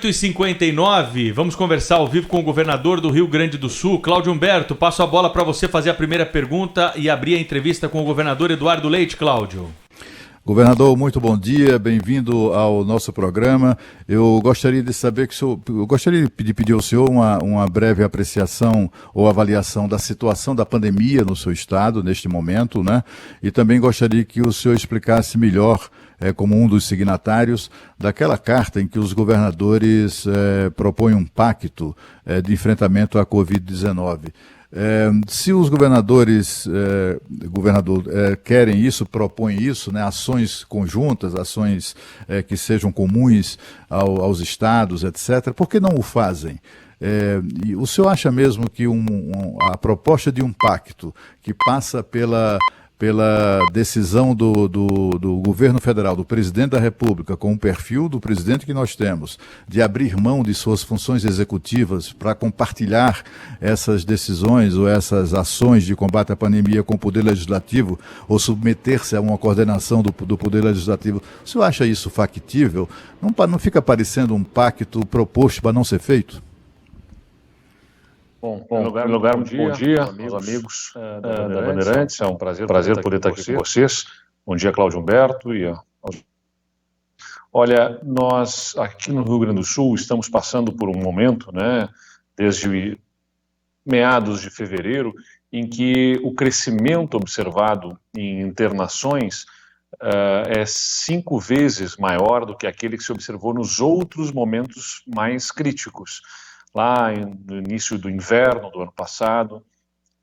8h59, vamos conversar ao vivo com o governador do Rio Grande do Sul, Cláudio Humberto. Passo a bola para você fazer a primeira pergunta e abrir a entrevista com o governador Eduardo Leite. Cláudio. Governador, muito bom dia, bem-vindo ao nosso programa. Eu gostaria de saber de pedir ao senhor uma breve apreciação ou avaliação da situação da pandemia no seu estado neste momento, né? E também gostaria que o senhor explicasse melhor, como um dos signatários, daquela carta em que os governadores propõem um pacto de enfrentamento à Covid-19. Se os governadores querem isso, propõem isso, né, ações conjuntas, ações que sejam comuns aos estados, etc., por que não o fazem? E o senhor acha mesmo que a proposta de um pacto que passa pela decisão do governo federal, do presidente da República, com o perfil do presidente que nós temos, de abrir mão de suas funções executivas para compartilhar essas decisões ou essas ações de combate à pandemia com o Poder Legislativo ou submeter-se a uma coordenação do Poder Legislativo, o senhor acha isso factível? Não fica parecendo um pacto proposto para não ser feito? Bom, em lugar, muito bom dia aos amigos da Bandeirantes, é um prazer poder estar aqui com vocês. Bom dia, Cláudio Humberto. Olha, nós aqui no Rio Grande do Sul estamos passando por um momento, né, desde meados de fevereiro, em que o crescimento observado em internações é 5 vezes maior do que aquele que se observou nos outros momentos mais críticos. Lá no início do inverno do ano passado,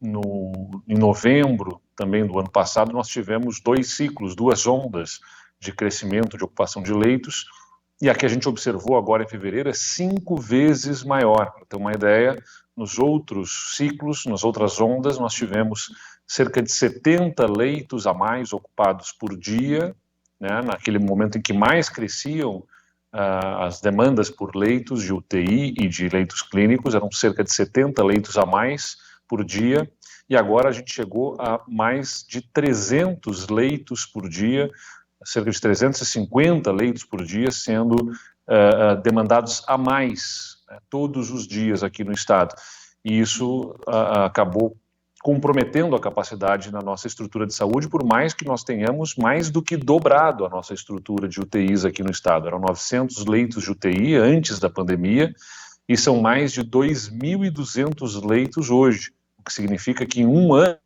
em novembro também do ano passado, nós tivemos 2 ciclos, 2 ondas de crescimento de ocupação de leitos, e a que a gente observou agora em fevereiro é 5 vezes maior. Para ter uma ideia, nos outros ciclos, nas outras ondas, nós tivemos cerca de 70 leitos a mais ocupados por dia, né, naquele momento em que mais cresciam as demandas por leitos de UTI e de leitos clínicos, eram cerca de 70 leitos a mais por dia, e agora a gente chegou a mais de 300 leitos por dia, cerca de 350 leitos por dia sendo demandados a mais, né, todos os dias aqui no estado. E isso acabou comprometendo a capacidade na nossa estrutura de saúde, por mais que nós tenhamos mais do que dobrado a nossa estrutura de UTIs aqui no estado. Eram 900 leitos de UTI antes da pandemia e são mais de 2.200 leitos hoje, o que significa que em um ano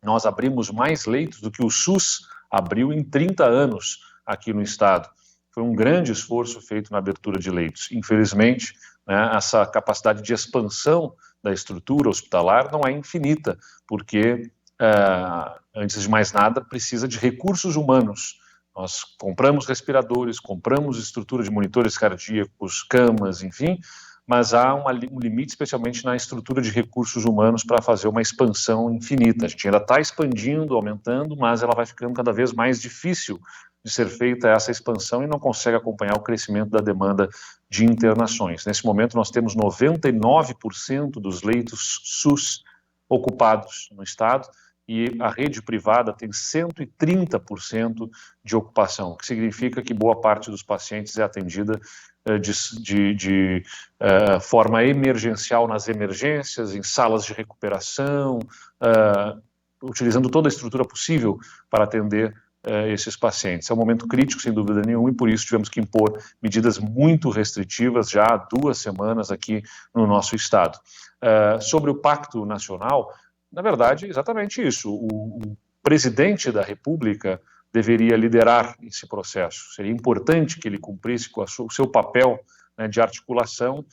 nós abrimos mais leitos do que o SUS abriu em 30 anos aqui no estado. Foi um grande esforço feito na abertura de leitos. Infelizmente, né, essa capacidade de expansão da estrutura hospitalar não é infinita, porque, antes de mais nada, precisa de recursos humanos. Nós compramos respiradores, compramos estrutura de monitores cardíacos, camas, enfim, mas há um limite, especialmente na estrutura de recursos humanos, para fazer uma expansão infinita. A gente ainda está expandindo, aumentando, mas ela vai ficando cada vez mais difícil de ser feita essa expansão e não consegue acompanhar o crescimento da demanda de internações. Nesse momento, nós temos 99% dos leitos SUS ocupados no estado e a rede privada tem 130% de ocupação, o que significa que boa parte dos pacientes é atendida de forma emergencial nas emergências, em salas de recuperação, utilizando toda a estrutura possível para atender esses pacientes. É um momento crítico, sem dúvida nenhuma, e por isso tivemos que impor medidas muito restritivas já há 2 semanas aqui no nosso estado. Sobre o Pacto Nacional, na verdade, exatamente isso. O presidente da República deveria liderar esse processo. Seria importante que ele cumprisse com o seu papel, né, de articulação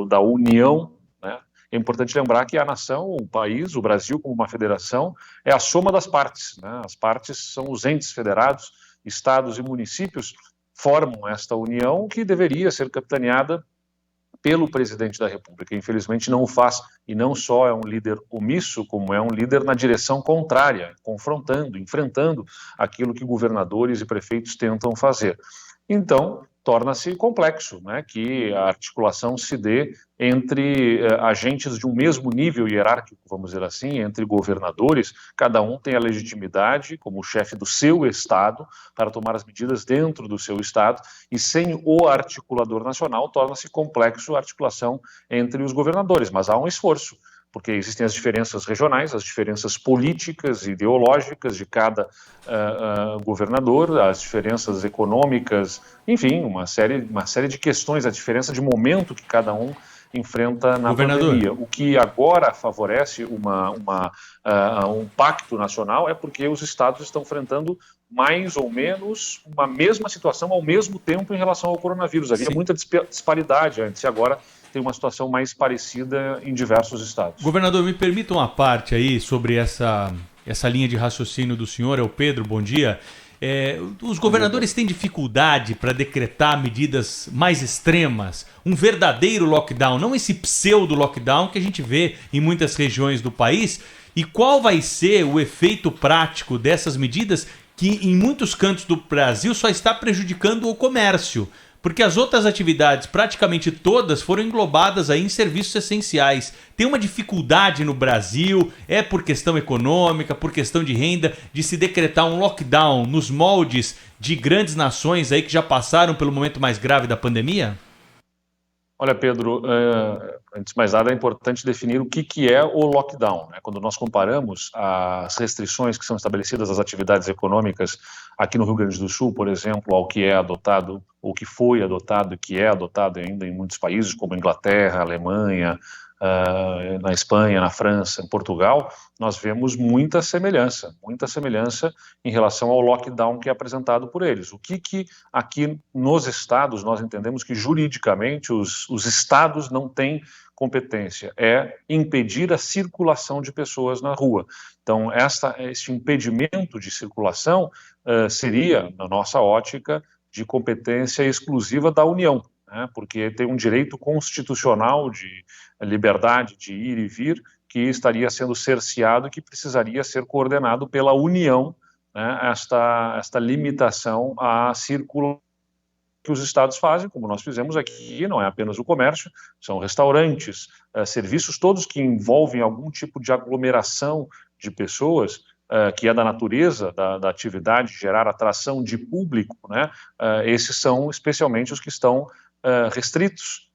da União, né? É importante lembrar que a nação, o país, o Brasil como uma federação, é a soma das partes, né? As partes são os entes federados, estados e municípios formam esta união que deveria ser capitaneada pelo presidente da República. Infelizmente não o faz, e não só é um líder omisso, como é um líder na direção contrária, confrontando, enfrentando aquilo que governadores e prefeitos tentam fazer. Então, torna-se complexo, né, que a articulação se dê entre agentes de um mesmo nível hierárquico, vamos dizer assim, entre governadores. Cada um tem a legitimidade, como chefe do seu estado, para tomar as medidas dentro do seu estado, e sem o articulador nacional torna-se complexo a articulação entre os governadores, mas há um esforço, porque existem as diferenças regionais, as diferenças políticas e ideológicas de cada governador, as diferenças econômicas, enfim, uma série de questões, a diferença de momento que cada um enfrenta na pandemia. O que agora favorece um pacto nacional é porque os estados estão enfrentando mais ou menos uma mesma situação ao mesmo tempo em relação ao coronavírus. Havia muita disparidade antes e agora tem uma situação mais parecida em diversos estados. Governador, me permita uma parte aí sobre essa linha de raciocínio do senhor. É o Pedro, bom dia. Os governadores têm dificuldade para decretar medidas mais extremas, um verdadeiro lockdown, não esse pseudo-lockdown que a gente vê em muitas regiões do país. E qual vai ser o efeito prático dessas medidas que em muitos cantos do Brasil só está prejudicando o comércio? Porque as outras atividades, praticamente todas, foram englobadas aí em serviços essenciais. Tem uma dificuldade no Brasil, por questão econômica, por questão de renda, de se decretar um lockdown nos moldes de grandes nações aí que já passaram pelo momento mais grave da pandemia? Olha, Pedro, antes de mais nada é importante definir o que é o lockdown, né? Quando nós comparamos as restrições que são estabelecidas às atividades econômicas aqui no Rio Grande do Sul, por exemplo, ao que é adotado, ou que foi adotado e que é adotado ainda em muitos países, como Inglaterra, Alemanha, na Espanha, na França, em Portugal, nós vemos muita semelhança em relação ao lockdown que é apresentado por eles. O que aqui nos estados nós entendemos que juridicamente os estados não têm competência, é impedir a circulação de pessoas na rua. Então, este impedimento de circulação seria, na nossa ótica, de competência exclusiva da União, porque tem um direito constitucional de liberdade de ir e vir que estaria sendo cerceado e que precisaria ser coordenado pela União, esta limitação à circulação que os estados fazem, como nós fizemos aqui, não é apenas o comércio, são restaurantes, serviços todos que envolvem algum tipo de aglomeração de pessoas, que é da natureza da atividade, gerar atração de público, esses são especialmente os que estão restritos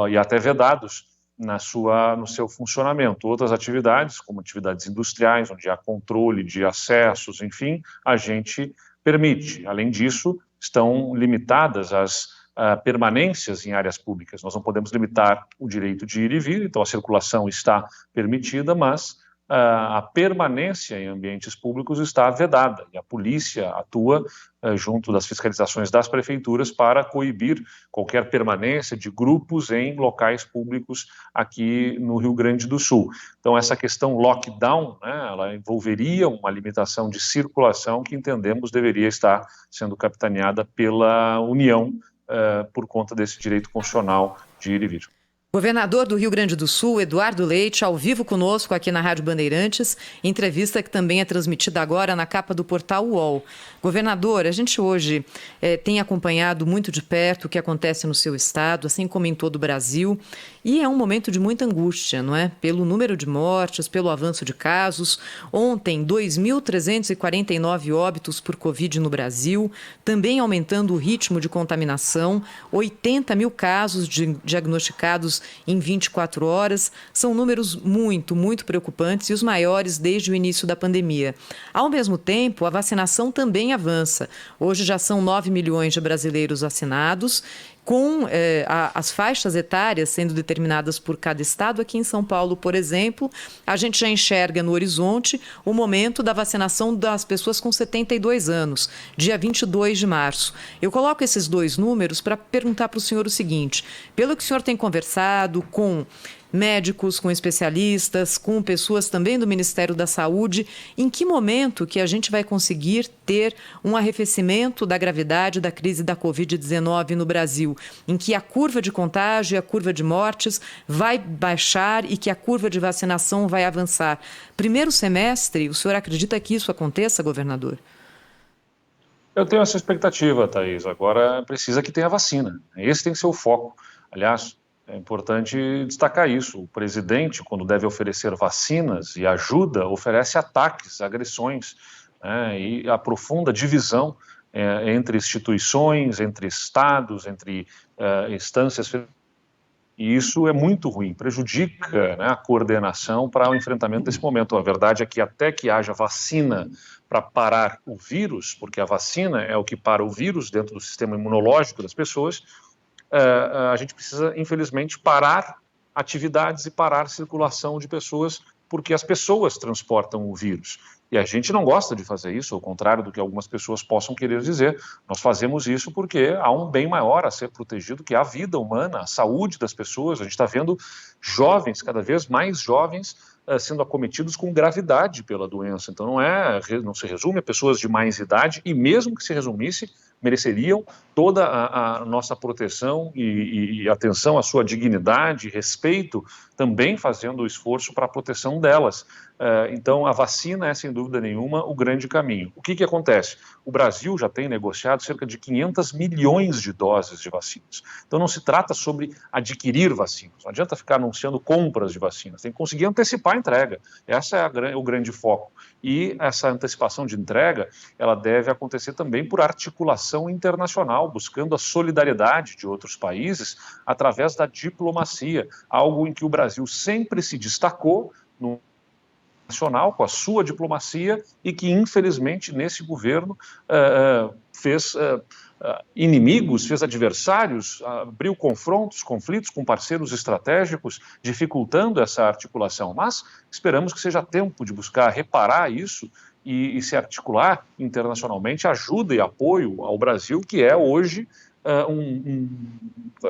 e até vedados no seu funcionamento. Outras atividades, como atividades industriais, onde há controle de acessos, enfim, a gente permite. Além disso, estão limitadas as permanências em áreas públicas. Nós não podemos limitar o direito de ir e vir, então a circulação está permitida, mas a permanência em ambientes públicos está vedada e a polícia atua junto das fiscalizações das prefeituras para coibir qualquer permanência de grupos em locais públicos aqui no Rio Grande do Sul. Então essa questão lockdown, ela envolveria uma limitação de circulação que entendemos deveria estar sendo capitaneada pela União por conta desse direito constitucional de ir e vir. Governador do Rio Grande do Sul, Eduardo Leite, ao vivo conosco aqui na Rádio Bandeirantes, entrevista que também é transmitida agora na capa do portal UOL. Governador, a gente hoje tem acompanhado muito de perto o que acontece no seu estado, assim como em todo o Brasil, e é um momento de muita angústia, não é? Pelo número de mortes, pelo avanço de casos. Ontem, 2.349 óbitos por Covid no Brasil, também aumentando o ritmo de contaminação, 80 mil casos diagnosticados em 24 horas, são números muito, muito preocupantes e os maiores desde o início da pandemia. Ao mesmo tempo, a vacinação também avança. Hoje já são 9 milhões de brasileiros vacinados, com as faixas etárias sendo determinadas por cada estado. Aqui em São Paulo, por exemplo, a gente já enxerga no horizonte o momento da vacinação das pessoas com 72 anos, dia 22 de março. Eu coloco esses dois números para perguntar para o senhor o seguinte: pelo que o senhor tem conversado com médicos, com especialistas, com pessoas também do Ministério da Saúde, em que momento que a gente vai conseguir ter um arrefecimento da gravidade da crise da Covid-19 no Brasil, em que a curva de contágio e a curva de mortes vai baixar e que a curva de vacinação vai avançar? Primeiro semestre, o senhor acredita que isso aconteça, governador? Eu tenho essa expectativa, Thaís. Agora precisa que tenha vacina. Esse tem que ser o foco. Aliás, é importante destacar isso. O presidente, quando deve oferecer vacinas e ajuda, oferece ataques, agressões, né, e aprofunda divisão entre instituições, entre estados, entre instâncias. E isso é muito ruim, prejudica, né, a coordenação para o enfrentamento desse momento. A verdade é que até que haja vacina para parar o vírus, porque a vacina é o que para o vírus dentro do sistema imunológico das pessoas, a gente precisa, infelizmente, parar atividades e parar circulação de pessoas, porque as pessoas transportam o vírus. E a gente não gosta de fazer isso, ao contrário do que algumas pessoas possam querer dizer. Nós fazemos isso porque há um bem maior a ser protegido, que é a vida humana, a saúde das pessoas. A gente está vendo jovens, cada vez mais jovens, sendo acometidos com gravidade pela doença. Então não se resume a pessoas de mais idade, e mesmo que se resumisse, mereceriam toda a nossa proteção e atenção à sua dignidade, respeito, também fazendo o esforço para a proteção delas. Então, a vacina é, sem dúvida nenhuma, o grande caminho. O que acontece? O Brasil já tem negociado cerca de 500 milhões de doses de vacinas. Então, não se trata sobre adquirir vacinas. Não adianta ficar anunciando compras de vacinas. Tem que conseguir antecipar a entrega. Esse é o grande foco. E essa antecipação de entrega, ela deve acontecer também por articulação internacional, buscando a solidariedade de outros países através da diplomacia, algo em que o Brasil sempre se destacou no nacional, com a sua diplomacia, e que, infelizmente, nesse governo fez inimigos, fez adversários, abriu conflitos com parceiros estratégicos, dificultando essa articulação. Mas esperamos que seja tempo de buscar reparar isso e se articular internacionalmente, ajuda e apoio ao Brasil, que é hoje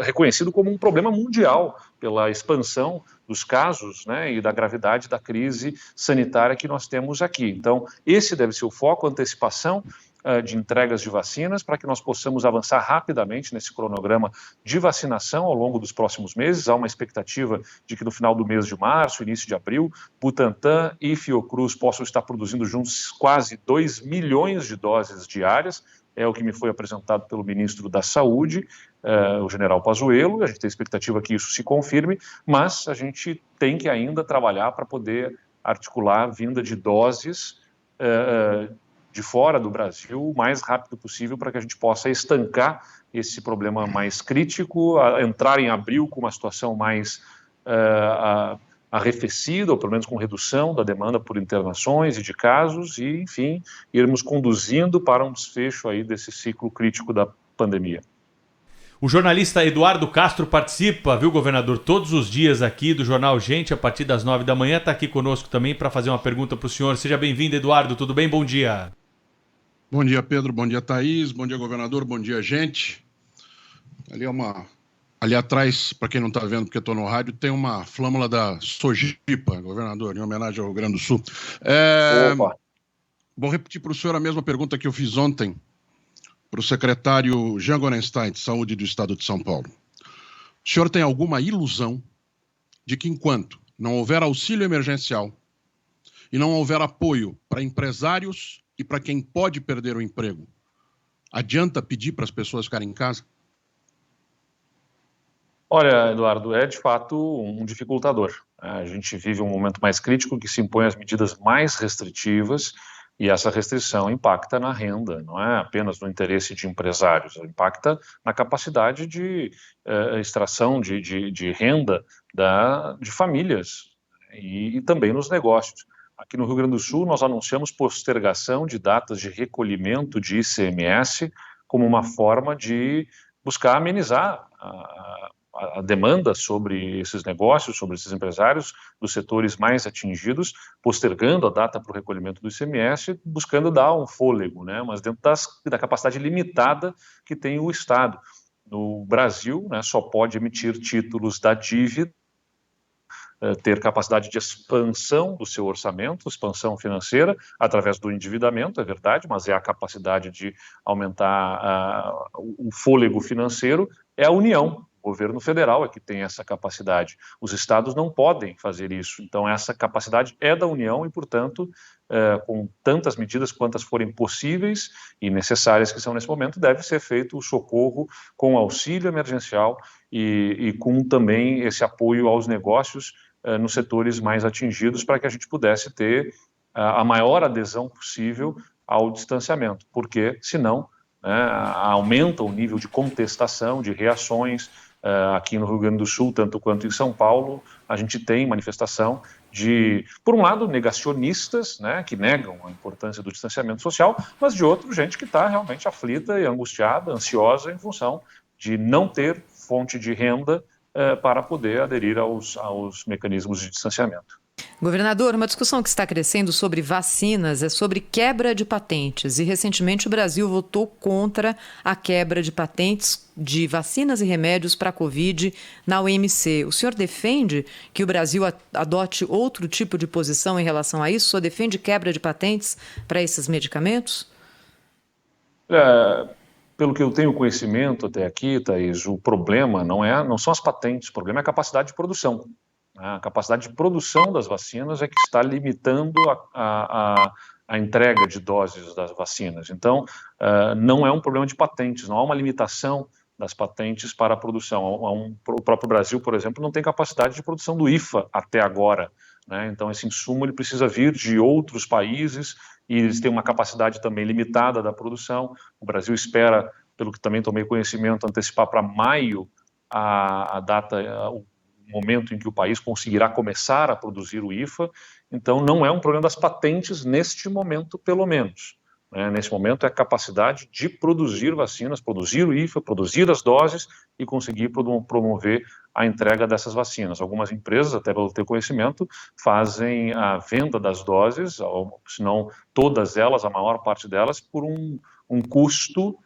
reconhecido como um problema mundial pela expansão dos casos, né, e da gravidade da crise sanitária que nós temos aqui. Então, esse deve ser o foco, a antecipação de entregas de vacinas, para que nós possamos avançar rapidamente nesse cronograma de vacinação ao longo dos próximos meses. Há uma expectativa de que no final do mês de março, início de abril, Butantan e Fiocruz possam estar produzindo juntos quase 2 milhões de doses diárias. É o que me foi apresentado pelo ministro da Saúde, o general Pazuello. A gente tem expectativa que isso se confirme, mas a gente tem que ainda trabalhar para poder articular a vinda de doses de fora do Brasil o mais rápido possível, para que a gente possa estancar esse problema mais crítico, entrar em abril com uma situação mais arrefecida, ou pelo menos com redução da demanda por internações e de casos, e, enfim, irmos conduzindo para um desfecho aí desse ciclo crítico da pandemia. O jornalista Eduardo Castro participa, viu, governador, todos os dias aqui do Jornal Gente, a partir das 9 da manhã, está aqui conosco também para fazer uma pergunta para o senhor. Seja bem-vindo, Eduardo, tudo bem? Bom dia. Bom dia, Pedro, bom dia, Thaís, bom dia, governador, bom dia, gente. Ali atrás, para quem não está vendo, porque estou no rádio, tem uma flâmula da Sojipa, governador, em homenagem ao Rio Grande do Sul. Vou repetir para o senhor a mesma pergunta que eu fiz ontem para o secretário Jean Gorenstein, de Saúde do Estado de São Paulo. O senhor tem alguma ilusão de que, enquanto não houver auxílio emergencial e não houver apoio para empresários e para quem pode perder o emprego, adianta pedir para as pessoas ficarem em casa? Olha, Eduardo, é de fato um dificultador. A gente vive um momento mais crítico que se impõe as medidas mais restritivas, e essa restrição impacta na renda, não é apenas no interesse de empresários, impacta na capacidade de extração de renda de famílias e também nos negócios. Aqui no Rio Grande do Sul, nós anunciamos postergação de datas de recolhimento de ICMS como uma forma de buscar amenizar a demanda sobre esses negócios, sobre esses empresários dos setores mais atingidos, postergando a data para o recolhimento do ICMS, buscando dar um fôlego, né, mas dentro da capacidade limitada que tem o Estado. No Brasil, né, só pode emitir títulos da dívida, ter capacidade de expansão do seu orçamento, expansão financeira, através do endividamento, é verdade, mas é a capacidade de aumentar o fôlego financeiro, é a União. O governo federal é que tem essa capacidade. Os estados não podem fazer isso. Então, essa capacidade é da União e, portanto, com tantas medidas quantas forem possíveis e necessárias que são nesse momento, deve ser feito o socorro com auxílio emergencial e com também esse apoio aos negócios nos setores mais atingidos, para que a gente pudesse ter a maior adesão possível ao distanciamento, porque, senão, aumenta o nível de contestação, de reações. Aqui no Rio Grande do Sul, tanto quanto em São Paulo, a gente tem manifestação de, por um lado, negacionistas, né, que negam a importância do distanciamento social, mas de outro, gente que está realmente aflita e angustiada, ansiosa, em função de não ter fonte de renda para poder aderir aos mecanismos de distanciamento. Governador, uma discussão que está crescendo sobre vacinas é sobre quebra de patentes. E recentemente o Brasil votou contra a quebra de patentes de vacinas e remédios para a Covid na OMC. O senhor defende que o Brasil adote outro tipo de posição em relação a isso? O senhor defende quebra de patentes para esses medicamentos? Pelo que eu tenho conhecimento até aqui, Thaís, o problema não são as patentes, o problema é a capacidade de produção. A capacidade de produção das vacinas é que está limitando a entrega de doses das vacinas. Então, não é um problema de patentes, não há uma limitação das patentes para a produção. O próprio Brasil, por exemplo, não tem capacidade de produção do IFA até agora, né? Então, esse insumo ele precisa vir de outros países e eles têm uma capacidade também limitada da produção. O Brasil espera, pelo que também tomei conhecimento, antecipar para maio a data, o momento em que o país conseguirá começar a produzir o IFA. Então, não é um problema das patentes neste momento, pelo menos. Nesse momento, é a capacidade de produzir vacinas, produzir o IFA, produzir as doses e conseguir promover a entrega dessas vacinas. Algumas empresas, até pelo teu conhecimento, fazem a venda das doses, se não todas elas, a maior parte delas, por um custo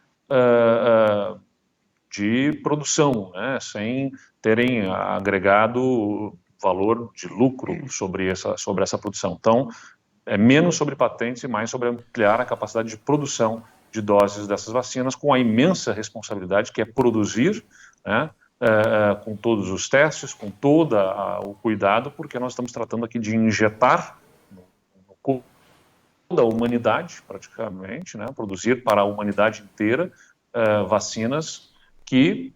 de produção, né, sem terem agregado valor de lucro sobre essa produção. Então, é menos sobre patentes e mais sobre ampliar a capacidade de produção de doses dessas vacinas, com a imensa responsabilidade que é produzir, né, com todos os testes, com todo o cuidado, porque nós estamos tratando aqui de injetar no toda a humanidade, praticamente, né, produzir para a humanidade inteira vacinas que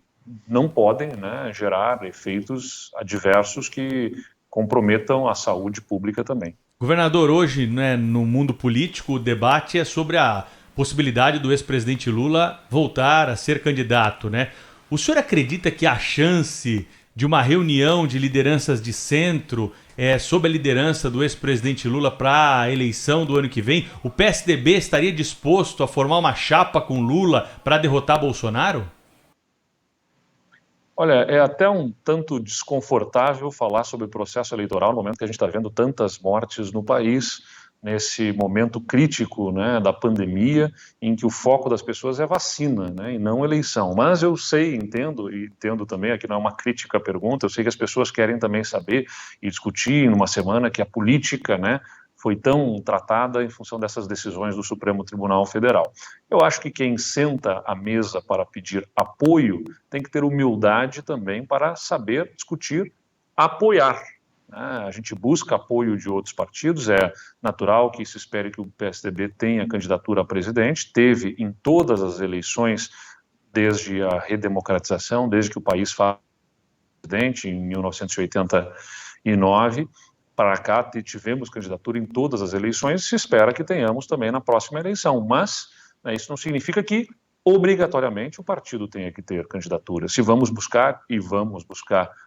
não podem, né, gerar efeitos adversos que comprometam a saúde pública também. Governador, hoje, né, no mundo político, o debate é sobre a possibilidade do ex-presidente Lula voltar a ser candidato, né? O senhor acredita que a chance de uma reunião de lideranças de centro sob a liderança do ex-presidente Lula para a eleição do ano que vem, o PSDB estaria disposto a formar uma chapa com Lula para derrotar Bolsonaro? Olha, é até um tanto desconfortável falar sobre o processo eleitoral no momento que a gente está vendo tantas mortes no país, nesse momento crítico, né, da pandemia, em que o foco das pessoas é vacina, né, e não eleição. Mas eu sei, entendo também, aqui não é uma crítica à pergunta, eu sei que as pessoas querem também saber e discutir numa semana que a política, né, foi tão tratada em função dessas decisões do Supremo Tribunal Federal. Eu acho que quem senta à mesa para pedir apoio tem que ter humildade também para saber discutir, apoiar. A gente busca apoio de outros partidos, é natural que se espere que o PSDB tenha candidatura a presidente, teve em todas as eleições desde a redemocratização, desde que o país faz presidente, em 1989, para cá tivemos candidatura em todas as eleições, se espera que tenhamos também na próxima eleição, mas isso não significa que obrigatoriamente o partido tenha que ter candidatura. Se vamos buscar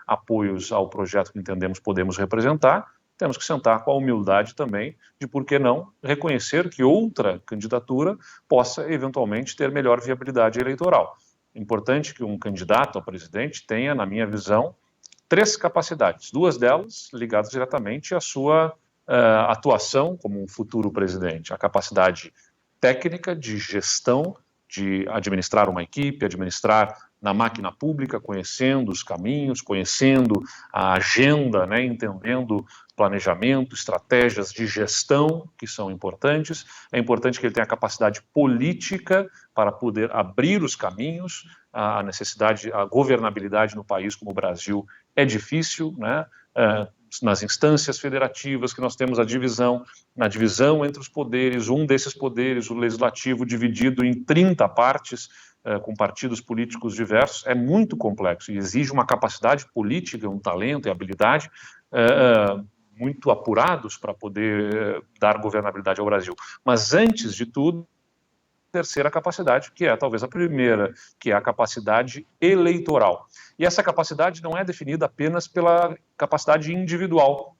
apoios ao projeto que entendemos podemos representar, temos que sentar com a humildade também de, por que não, reconhecer que outra candidatura possa eventualmente ter melhor viabilidade eleitoral. É importante que um candidato a presidente tenha, na minha visão, 3 capacidades, 2 delas ligadas diretamente à sua atuação como um futuro presidente, a capacidade técnica de gestão, de administrar uma equipe, administrar na máquina pública, conhecendo os caminhos, conhecendo a agenda, né, entendendo planejamento, estratégias de gestão que são importantes. É importante que ele tenha a capacidade política para poder abrir os caminhos, a necessidade, a governabilidade no país como o Brasil é difícil, né? Nas instâncias federativas que nós temos na divisão entre os poderes, um desses poderes, o legislativo, dividido em 30 partes, com partidos políticos diversos, é muito complexo e exige uma capacidade política, um talento e habilidade muito apurados para poder dar governabilidade ao Brasil. Mas, antes de tudo, terceira capacidade, que é talvez a primeira, que é a capacidade eleitoral. E essa capacidade não é definida apenas pela capacidade individual,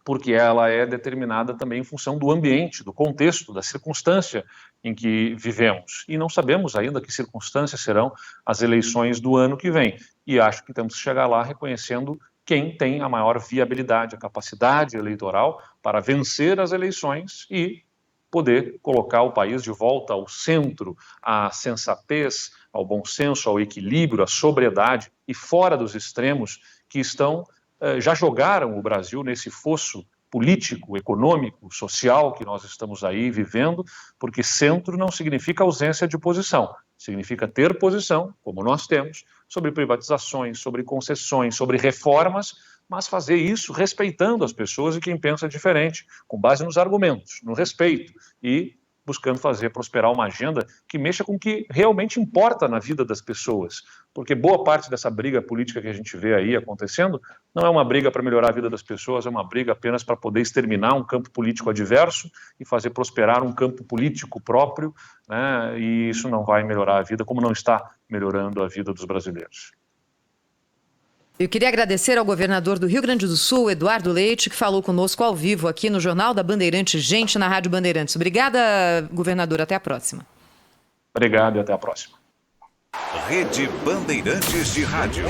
porque ela é determinada também em função do ambiente, do contexto, da circunstância em que vivemos. E não sabemos ainda que circunstâncias serão as eleições do ano que vem. E acho que temos que chegar lá reconhecendo quem tem a maior viabilidade, a capacidade eleitoral para vencer as eleições e poder colocar o país de volta ao centro, à sensatez, ao bom senso, ao equilíbrio, à sobriedade e fora dos extremos que já jogaram o Brasil nesse fosso político, econômico, social que nós estamos aí vivendo, porque centro não significa ausência de posição, significa ter posição, como nós temos, sobre privatizações, sobre concessões, sobre reformas, mas fazer isso respeitando as pessoas e quem pensa diferente, com base nos argumentos, no respeito e buscando fazer prosperar uma agenda que mexa com o que realmente importa na vida das pessoas, porque boa parte dessa briga política que a gente vê aí acontecendo não é uma briga para melhorar a vida das pessoas, é uma briga apenas para poder exterminar um campo político adverso e fazer prosperar um campo político próprio, né? E isso não vai melhorar a vida, como não está melhorando a vida dos brasileiros. Eu queria agradecer ao governador do Rio Grande do Sul, Eduardo Leite, que falou conosco ao vivo aqui no Jornal da Bandeirantes, Gente na Rádio Bandeirantes. Obrigada, governador. Até a próxima. Obrigado e até a próxima. Rede Bandeirantes de Rádio.